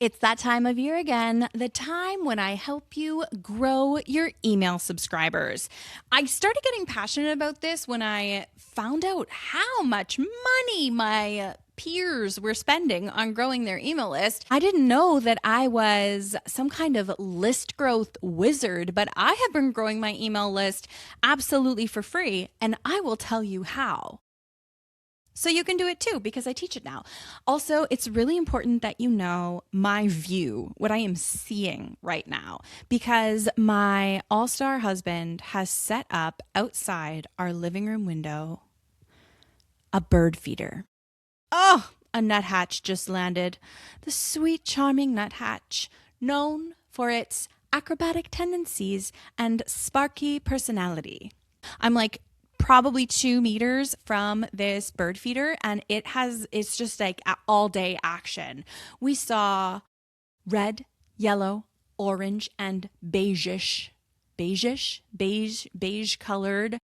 It's that time of year again, the time when I help you grow your email subscribers. I started getting passionate about this when I found out how much money my peers were spending on growing their email list. I didn't know that I was some kind of list growth wizard, but I have been growing my email list absolutely for free, and I will tell you how. So you can do it too because I teach it now. Also, it's really important that you know my view, what I am seeing right now, because my all-star husband has set up outside our living room window a bird feeder. Oh, a nuthatch just landed. The sweet, charming nuthatch, known for its acrobatic tendencies and sparky personality. I'm like probably 2 meters from this bird feeder, and it's just like all day action. We saw red, yellow, orange, and beige colored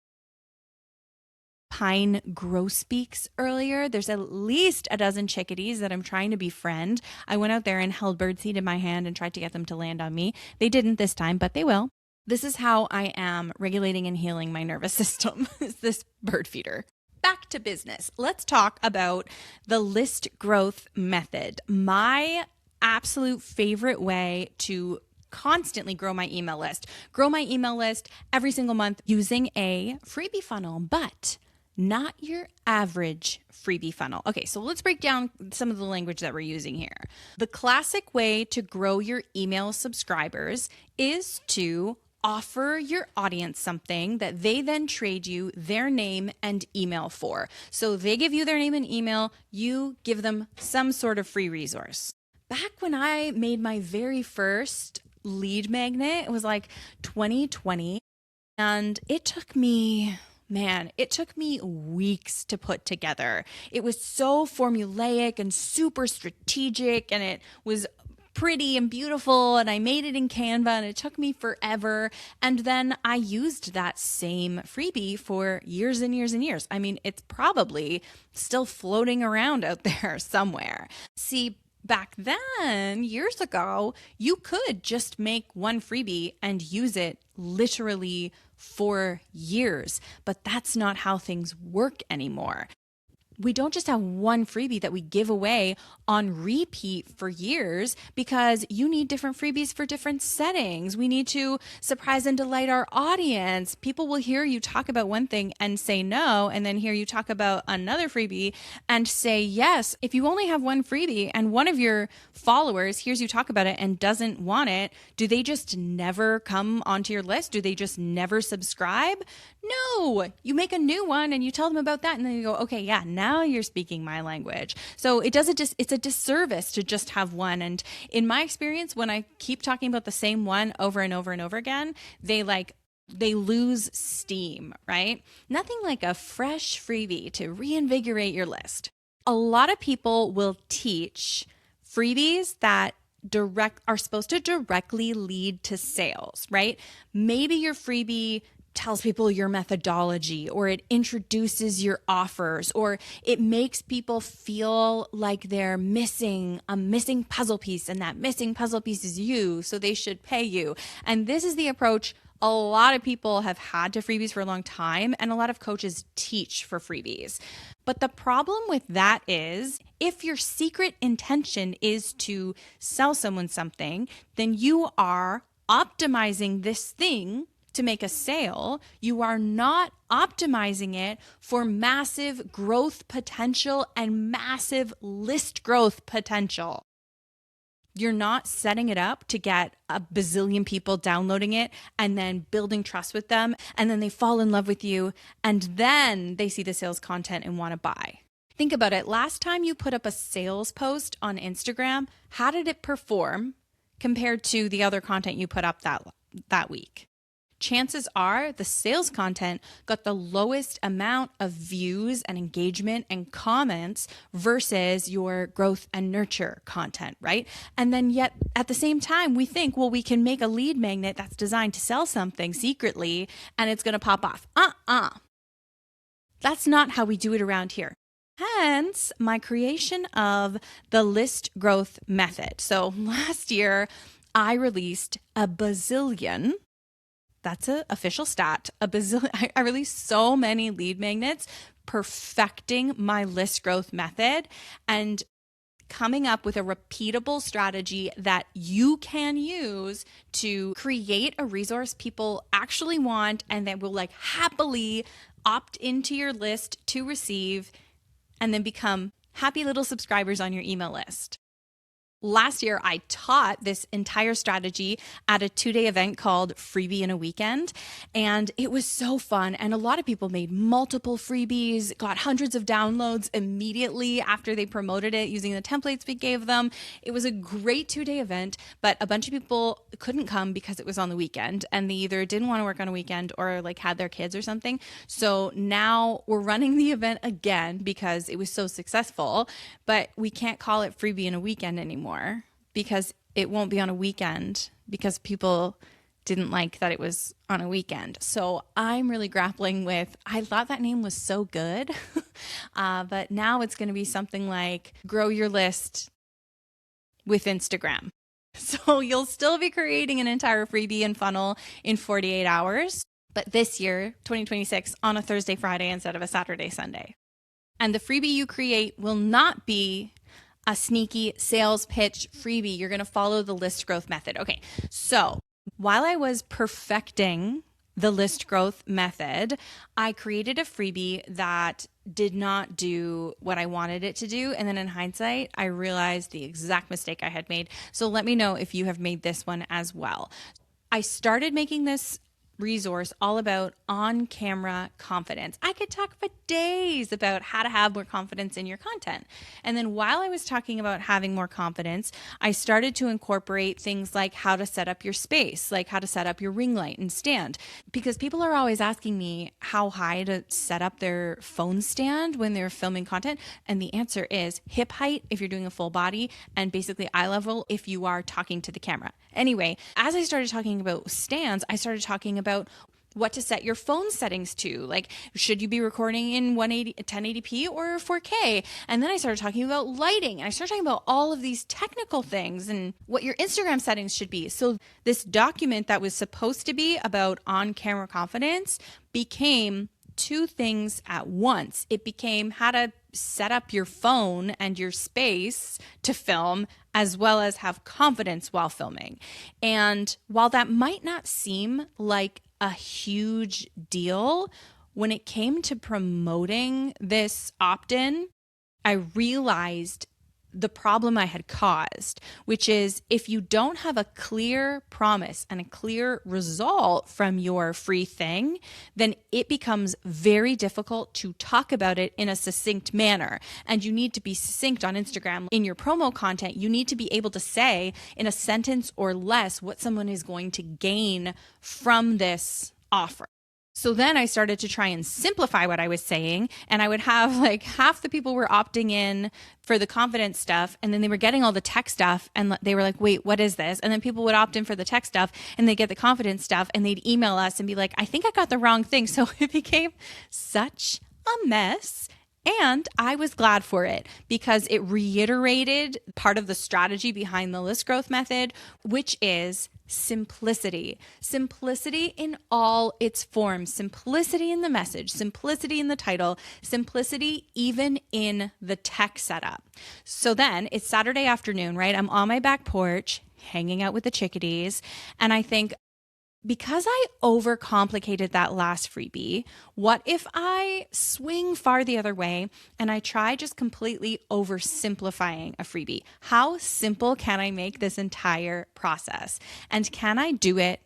pine grosbeaks earlier. There's at least a dozen chickadees that I'm trying to befriend. I went out there and held birdseed in my hand and tried to get them to land on me. They didn't this time, but they will. This is how I am regulating and healing my nervous system, is this bird feeder. Back to business. Let's talk about the list growth method. My absolute favorite way to constantly grow my email list. Grow my email list every single month using a freebie funnel, but not your average freebie funnel. Okay, so let's break down some of the language that we're using here. The classic way to grow your email subscribers is to offer your audience something that they then trade you their name and email for. So they give you their name and email, you give them some sort of free resource. Back when I made my very first lead magnet, it was like 2020, and it took me weeks to put together. It was so formulaic and super strategic, and it was pretty and beautiful, and I made it in Canva, and it took me forever. And then I used that same freebie for years and years and years. I mean, it's probably still floating around out there somewhere. See, back then, years ago, you could just make one freebie and use it literally for years, but that's not how things work anymore. We don't just have one freebie that we give away on repeat for years, because you need different freebies for different settings. We need to surprise and delight our audience. People will hear you talk about one thing and say no, and then hear you talk about another freebie and say yes. If you only have one freebie and one of your followers hears you talk about it and doesn't want it, do they just never come onto your list? Do they just never subscribe? No, you make a new one and you tell them about that, and then you go, okay, yeah, now you're speaking my language. So it's a disservice to just have one. And in my experience, when I keep talking about the same one over and over and over again, they lose steam, right? Nothing like a fresh freebie to reinvigorate your list. A lot of people will teach freebies that are supposed to directly lead to sales, right? Maybe your freebie tells people your methodology, or it introduces your offers, or it makes people feel like they're missing a missing puzzle piece, and that missing puzzle piece is you, so they should pay you. And this is the approach a lot of people have had to freebies for a long time, and a lot of coaches teach for freebies. But the problem with that is, if your secret intention is to sell someone something, then you are optimizing this thing to make a sale. You are not optimizing it for massive growth potential and massive list growth potential. You're not setting it up to get a bazillion people downloading it and then building trust with them, and then they fall in love with you, and then they see the sales content and want to buy. Think about it. Last time you put up a sales post on Instagram, how did it perform compared to the other content you put up that week? Chances are the sales content got the lowest amount of views and engagement and comments versus your growth and nurture content, right? And then yet at the same time, we think, well, we can make a lead magnet that's designed to sell something secretly and it's going to pop off. That's not how we do it around here. Hence my creation of the list growth method. So last year, I released a bazillion. That's an official stat. A bazillion. I released so many lead magnets, perfecting my list growth method and coming up with a repeatable strategy that you can use to create a resource people actually want and that will like happily opt into your list to receive and then become happy little subscribers on your email list. Last year, I taught this entire strategy at a 2-day event called Freebie in a Weekend, and it was so fun. And a lot of people made multiple freebies, got hundreds of downloads immediately after they promoted it using the templates we gave them. It was a great 2-day event, but a bunch of people couldn't come because it was on the weekend, and they either didn't want to work on a weekend or like had their kids or something. So now we're running the event again because it was so successful, but we can't call it Freebie in a Weekend anymore because it won't be on a weekend because people didn't like that it was on a weekend. So I'm really grappling with, I thought that name was so good, but now it's going to be something like Grow Your List with Instagram. So you'll still be creating an entire freebie and funnel in 48 hours, but this year, 2026, on a Thursday, Friday instead of a Saturday, Sunday. And the freebie you create will not be a sneaky sales pitch freebie. You're going to follow the list growth method. Okay, so while I was perfecting the list growth method, I created a freebie that did not do what I wanted it to do. And then in hindsight, I realized the exact mistake I had made. So let me know if you have made this one as well. I started making this resource all about on-camera confidence. I could talk for days about how to have more confidence in your content. And then while I was talking about having more confidence, I started to incorporate things like how to set up your space, like how to set up your ring light and stand. Because people are always asking me how high to set up their phone stand when they're filming content. And the answer is hip height if you're doing a full body and basically eye level if you are talking to the camera. Anyway, as I started talking about stands, I started talking about what to set your phone settings to. Like, should you be recording in 1080p or 4K? And then I started talking about lighting. And I started talking about all of these technical things and what your Instagram settings should be. So this document that was supposed to be about on-camera confidence became two things at once. It became how to set up your phone and your space to film, as well as have confidence while filming. And while that might not seem like a huge deal, when it came to promoting this opt-in, I realized the problem I had caused, which is if you don't have a clear promise and a clear result from your free thing, then it becomes very difficult to talk about it in a succinct manner. And you need to be succinct on Instagram. In your promo content, you need to be able to say in a sentence or less what someone is going to gain from this offer. So then I started to try and simplify what I was saying, and I would have like half the people were opting in for the confidence stuff, and then they were getting all the tech stuff, and they were like, wait, what is this? And then people would opt in for the tech stuff, and they get the confidence stuff, and they'd email us and be like, I think I got the wrong thing. So it became such a mess. And I was glad for it because it reiterated part of the strategy behind the list growth method, which is simplicity. Simplicity in all its forms. Simplicity in the message, simplicity in the title, simplicity even in the tech setup. So then it's Saturday afternoon, right? I'm on my back porch hanging out with the chickadees, and I think, because I overcomplicated that last freebie, what if I swing far the other way and I try just completely oversimplifying a freebie? How simple can I make this entire process? And can I do it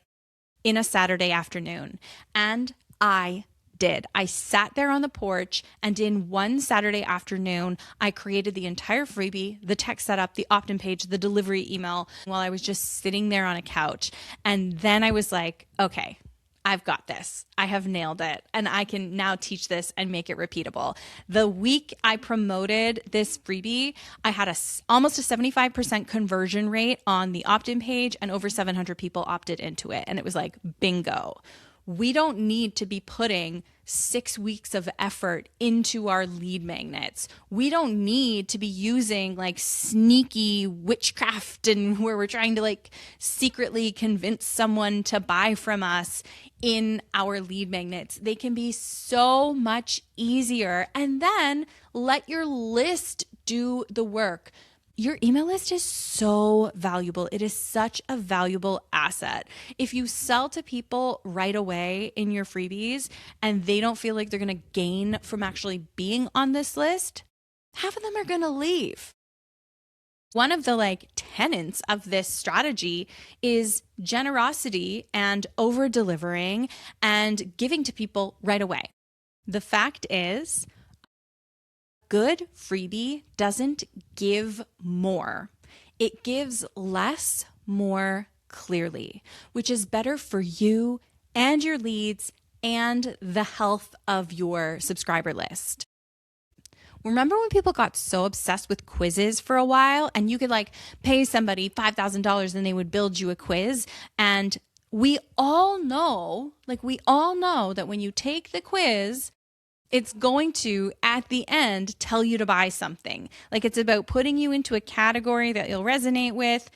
in a Saturday afternoon? And I did. I sat there on the porch, and in one Saturday afternoon, I created the entire freebie, the tech setup, the opt-in page, the delivery email, while I was just sitting there on a couch. And then I was like, okay, I've got this. I have nailed it. And I can now teach this and make it repeatable. The week I promoted this freebie, I had almost a 75% conversion rate on the opt-in page, and over 700 people opted into it. And it was like, bingo. We don't need to be putting 6 weeks of effort into our lead magnets. We don't need to be using like sneaky witchcraft and where we're trying to like secretly convince someone to buy from us in our lead magnets. They can be so much easier. And then let your list do the work. Your email list is so valuable. It is such a valuable asset. If you sell to people right away in your freebies and they don't feel like they're going to gain from actually being on this list, half of them are going to leave. One of the like tenets of this strategy is generosity and over delivering and giving to people right away. The fact is, good freebie doesn't give more. It gives less, more clearly, which is better for you and your leads and the health of your subscriber list. Remember when people got so obsessed with quizzes for a while and you could like pay somebody $5,000 and they would build you a quiz? And we all know that when you take the quiz, it's going to, at the end, tell you to buy something. Like it's about putting you into a category that you'll resonate with.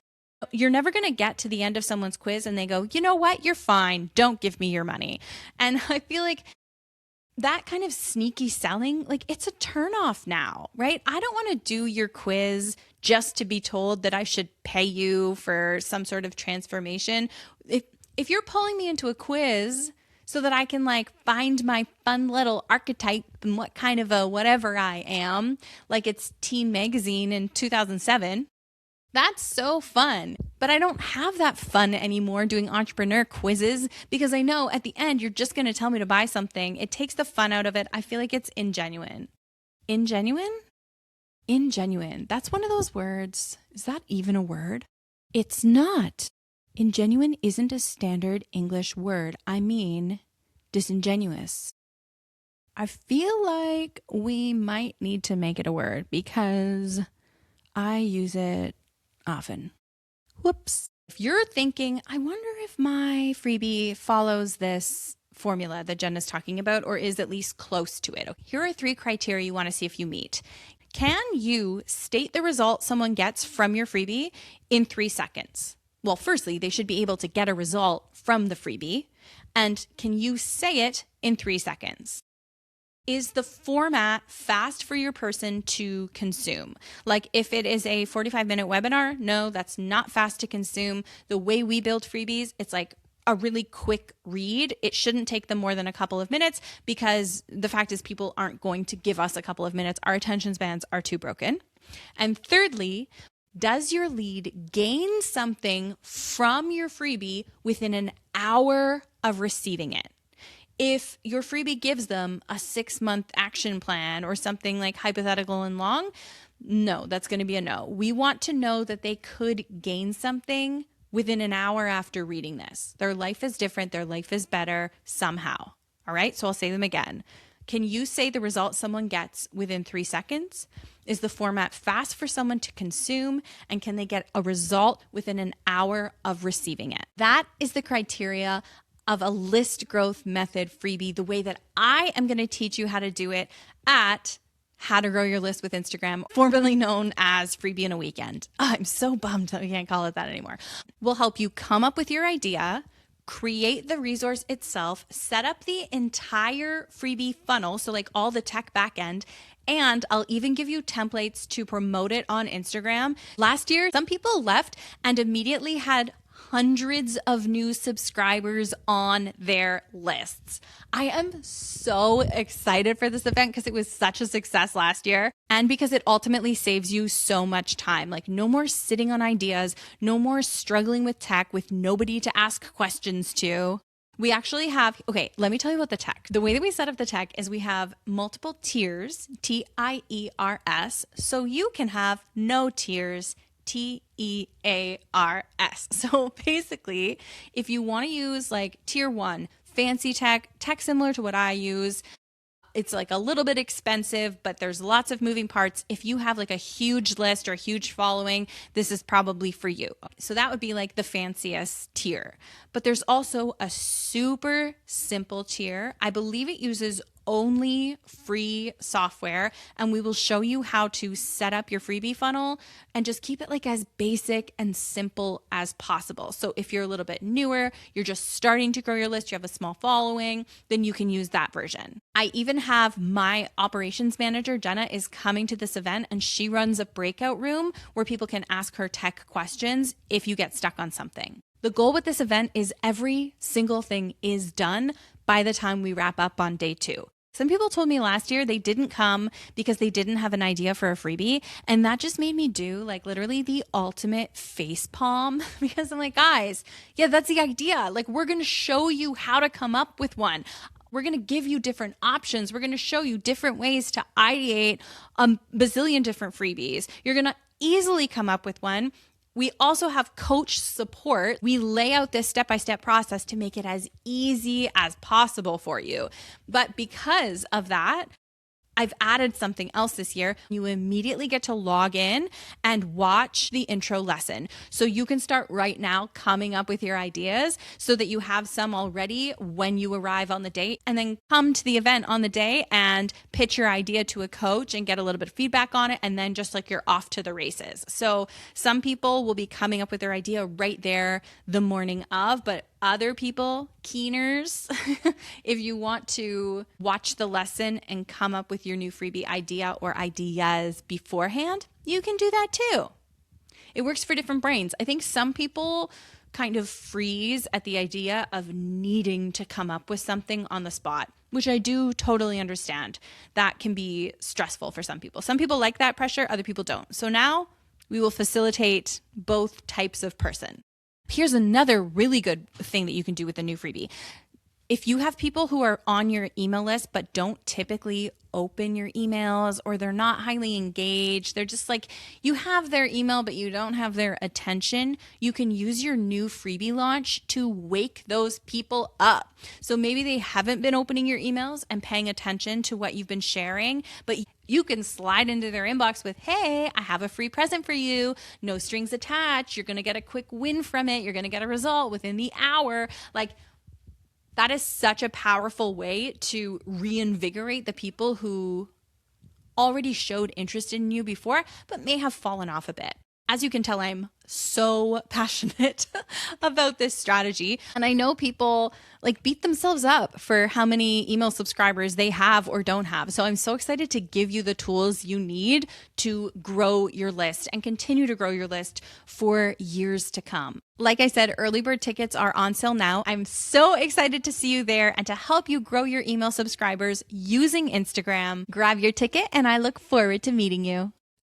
You're never going to get to the end of someone's quiz and they go, you know what, you're fine. Don't give me your money. And I feel like that kind of sneaky selling, like it's a turnoff now, right? I don't want to do your quiz just to be told that I should pay you for some sort of transformation. If you're pulling me into a quiz so that I can like find my fun little archetype and what kind of a whatever I am, like it's Teen Magazine in 2007. That's so fun. But I don't have that fun anymore doing entrepreneur quizzes because I know at the end you're just going to tell me to buy something. It takes the fun out of it. I feel like it's ingenuine. Ingenuine? Ingenuine. That's one of those words. Is that even a word? It's not. Ingenuine isn't a standard English word. I mean, disingenuous. I feel like we might need to make it a word because I use it often. Whoops. If you're thinking, I wonder if my freebie follows this formula that Jenna's talking about or is at least close to it. Here are 3 criteria you want to see if you meet. Can you state the result someone gets from your freebie in 3 seconds? Well, firstly, they should be able to get a result from the freebie. And can you say it in 3 seconds? Is the format fast for your person to consume? Like if it is a 45-minute webinar, no, that's not fast to consume. The way we build freebies, it's like a really quick read. It shouldn't take them more than a couple of minutes because the fact is people aren't going to give us a couple of minutes. Our attention spans are too broken. And thirdly, does your lead gain something from your freebie within an hour of receiving it? If your freebie gives them a 6-month action plan or something like hypothetical and long, no, that's going to be a no. We want to know that they could gain something within an hour after reading this. Their life is different. Their life is better somehow. All right. So I'll say them again. Can you say the result someone gets within 3 seconds? Is the format fast for someone to consume? And can they get a result within an hour of receiving it? That is the criteria of a list growth method freebie, the way that I am going to teach you how to do it at How to Grow Your List with Instagram, formerly known as Freebie in a Weekend. Oh, I'm so bummed that we can't call it that anymore. We'll help you come up with your idea, create the resource itself, set up the entire freebie funnel, so like all the tech backend, and I'll even give you templates to promote it on Instagram. Last year, some people left and immediately had hundreds of new subscribers on their lists. I am so excited for this event because it was such a success last year and because it ultimately saves you so much time. Like no more sitting on ideas, no more struggling with tech with nobody to ask questions to. We actually have, okay, let me tell you about the tech. The way that we set up the tech is we have multiple tiers, TIERS, so you can have no tiers, TEARS. So basically, if you want to use like tier 1, fancy tech similar to what I use, It's like a little bit expensive, but there's lots of moving parts. If you have like a huge list or a huge following, this is probably for you. So that would be like the fanciest tier. But there's also a super simple tier. I believe it uses only free software, and we will show you how to set up your freebie funnel and just keep it like as basic and simple as possible. So if you're a little bit newer, you're just starting to grow your list, you have a small following, then you can use that version. I even have my operations manager, Jenna, is coming to this event, and she runs a breakout room where people can ask her tech questions if you get stuck on something. The goal with this event is every single thing is done by the time we wrap up on day 2. Some people told me last year they didn't come because they didn't have an idea for a freebie. And that just made me do like literally the ultimate face palm because I'm like, guys, yeah, that's the idea. Like, we're going to show you how to come up with one. We're going to give you different options. We're going to show you different ways to ideate a bazillion different freebies. You're going to easily come up with one. We also have coach support. We lay out this step-by-step process to make it as easy as possible for you. But because of that, I've added something else this year. You immediately get to log in and watch the intro lesson. So you can start right now coming up with your ideas so that you have some already when you arrive on the day, and then come to the event on the day and pitch your idea to a coach and get a little bit of feedback on it. And then just like you're off to the races. So some people will be coming up with their idea right there the morning of, but other people, keeners, if you want to watch the lesson and come up with your new freebie idea or ideas beforehand, you can do that too. It works for different brains. I think some people kind of freeze at the idea of needing to come up with something on the spot, which I do totally understand. That can be stressful for some people. Some people like that pressure, other people don't. So now we will facilitate both types of person. Here's another really good thing that you can do with the new freebie. If you have people who are on your email list but don't typically open your emails, or they're not highly engaged, they're just like, you have their email but you don't have their attention, you can use your new freebie launch to wake those people up. So maybe they haven't been opening your emails and paying attention to what you've been sharing, but you can slide into their inbox with, hey, I have a free present for you, no strings attached, you're going to get a quick win from it, you're going to get a result within the hour. Like, that is such a powerful way to reinvigorate the people who already showed interest in you before, but may have fallen off a bit. As you can tell, I'm so passionate about this strategy. And I know people like beat themselves up for how many email subscribers they have or don't have. So I'm so excited to give you the tools you need to grow your list and continue to grow your list for years to come. Like I said, early bird tickets are on sale now. I'm so excited to see you there and to help you grow your email subscribers using Instagram. Grab your ticket and I look forward to meeting you.